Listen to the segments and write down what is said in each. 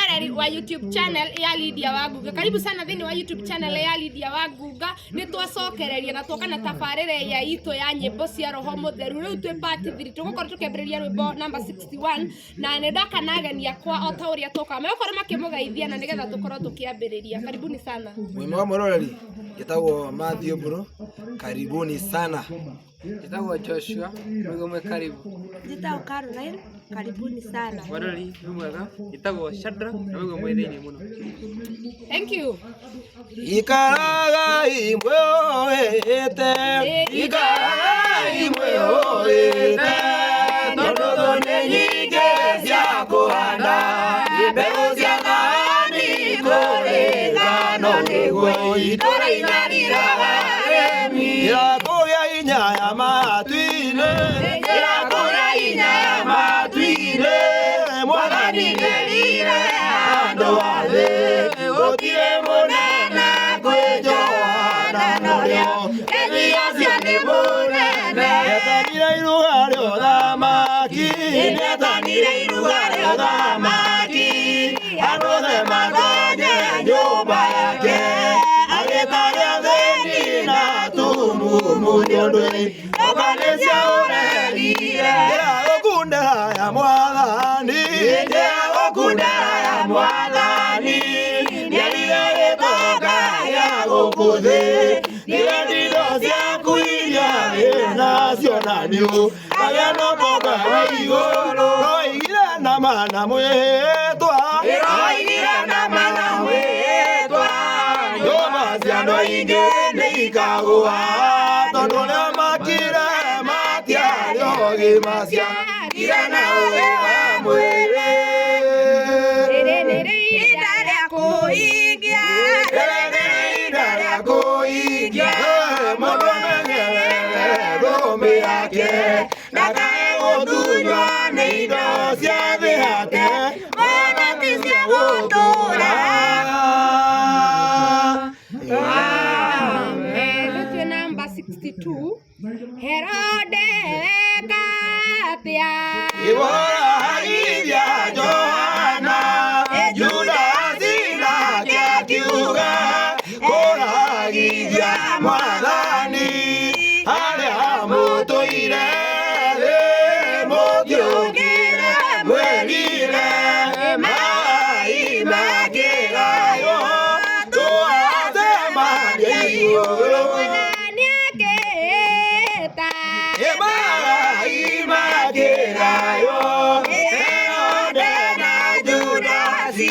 mwetereri wa YouTube channel ya Lydia Wanguga. Karibu sana thini wa YouTube channel ya Lydia Wanguga. Ni twacokereria na twoka na tabarire ya itu ya nyimbo cia roho mutheru. Riu twi part 3 tugukorwo tukĩambĩrĩria rwĩmbo number 61 na nĩ ndaka nagenia kwa ota uria toka mekorwo makimugeithia na nigetha tukorwo tukiambĩrĩria. Karibuni sana. Mwema muroreri gitagwo Matthew bro. Karibuni sana. Gitagwo Joshua, mwigomwe karibu. Gitagwo Caroline, karibuni sana. Warori mwega, gitagwo Shadrack, mwigomwe thĩinĩ mũno. Thank you. Ikaraga imwe oete, ikaraga imwe oete, tondu nĩ nyingĩ cia kũhanda, mbegũ cia thani kũrĩgano nĩguo itũrĩinarĩraga arĩmi. Irakuria inya ya matuinĩ, irakuria inya ya matuinĩ, Mwathani nĩerire andũ athĩ, gũtirĩ mũnene kwĩ Johana norĩo, Eliasia nĩ mũnene. Nĩetanire iruga rĩa ũthamaki, nĩetanire iruga rĩa ũthamaki, andũ othe matonye nyũmba yake, agĩtaria thĩni na atumumu nĩũndũ oka nĩ cia ũrerire. Gũkundera ya Mwathani, gũkundera ya Mwathani, nĩerire gĩtoka gĩa gũkũ thĩ, nĩendindo ciaku iria wĩnacio nanio, agĩa na ũtonga wa igũrũ. Roigire nama na mwĩhĩtwa, roigire nama na mwĩhĩtwa, nyũmba cia andũ aingĩ nĩikagũa, tondũ ũrĩa makire matiarĩ ũgima ciakire na ũgĩ wa mwĩrĩ. Rĩrĩ nĩ ihinda rĩa kũhingia, rĩrĩ nĩ ihinda rĩa kũhingia, mũndũ amenyerere thũmbĩ yake, ndakae gũtunywo nĩ indo cia thĩ yake, ona ti cia gũtũũra. Amen. Number 62. Herode katia iborahithia Johana, Judasi nake akiuga kũragithia Mwathani, arĩa mũtũire thĩ mũkĩũkĩre mwĩrire, mai makĩgayo tũgacemania igũrũ. Mai makĩgayo Herode na Judasi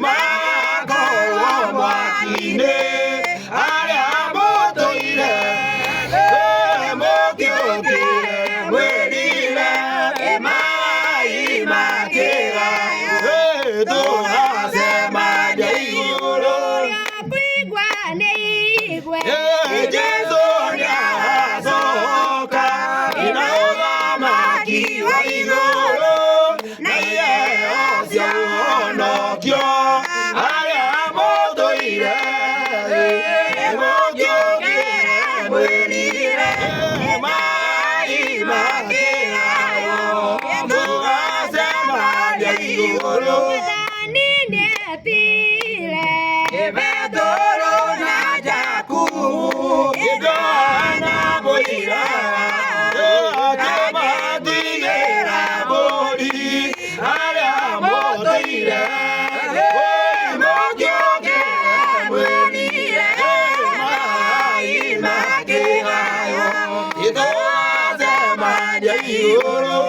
makorwo mwaki-inĩ, arĩa mũtũire mũkĩũkĩre mwĩrire, mai makĩgayo tũgacemania igũrũ. Jesũ nĩacoka ena ũthamaki wa igũrũ, na iheo cia ũhonokio, arĩa mũtũire mũkĩũkĩre mwĩrire, mai makĩgayo tũgacemania igũrũ. Petero na Jakubu, Johana mũira, akĩmatigĩra mbũri, arĩa mũtũire mũkĩũkĩre mwĩrire, mai makĩgayo tũgacemania igũrũ.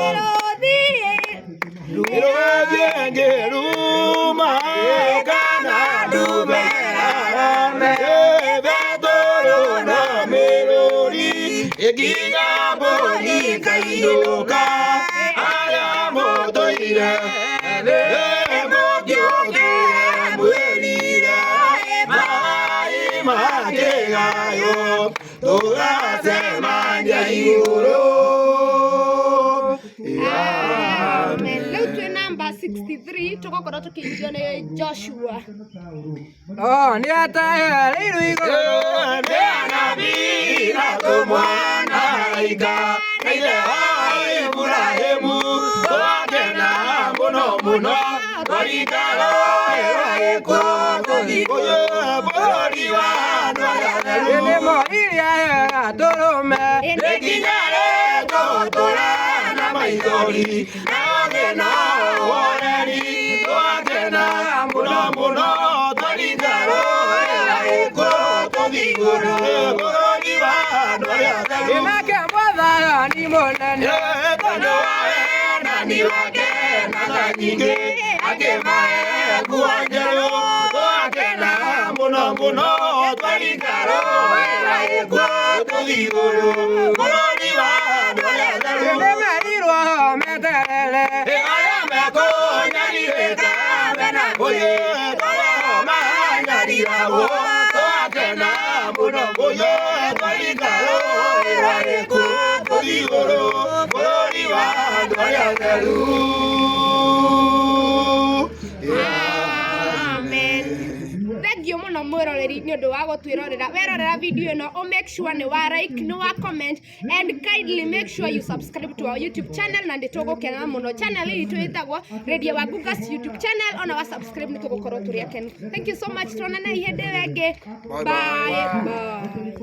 Rũthiĩ ngĩruma kana ndumerarame, Petero na mĩrũri ĩkinya mbũri ikainũka, arĩa mũtũire mũkĩũkĩre mwĩrire, mai makĩgayo tũgacemania igũrũ. Amen. Riu twi number 63 tugokorwo tukiingio ni Joshua. Nĩ ataheirwo igũrũ nĩ anabii na tũmwana araika, na ithe wa Iburahĩmu twakena mũno mũno twarikaro turume ikinyare tutura na maithori agena oreri twagena muno muno twarigaro eko tuthiguru bururi wa ndwari inake mwathaya ni munene tondu na ni wake na nyingi akimae kuanjero twagena muno muno twarigaro eko tuthiguru bururi wa ndwari merirwo meterere aya meko nyariheta bena oye twama nyarirawo twagena muno muno twarigaro eko tuthiguru bururi wa ndwari muno mwiroreri ni undu wa gutwirorera werorera video ino o make sure ni wa like ni wa comment and kindly make sure you subscribe to our YouTube channel na nditugukena muno channel hii twitagwo Radio Waguga's YouTube channel ona wa subscribe ni tugukorwo turi akenu. Thank you so much, tuonane ihende renge, bye bye.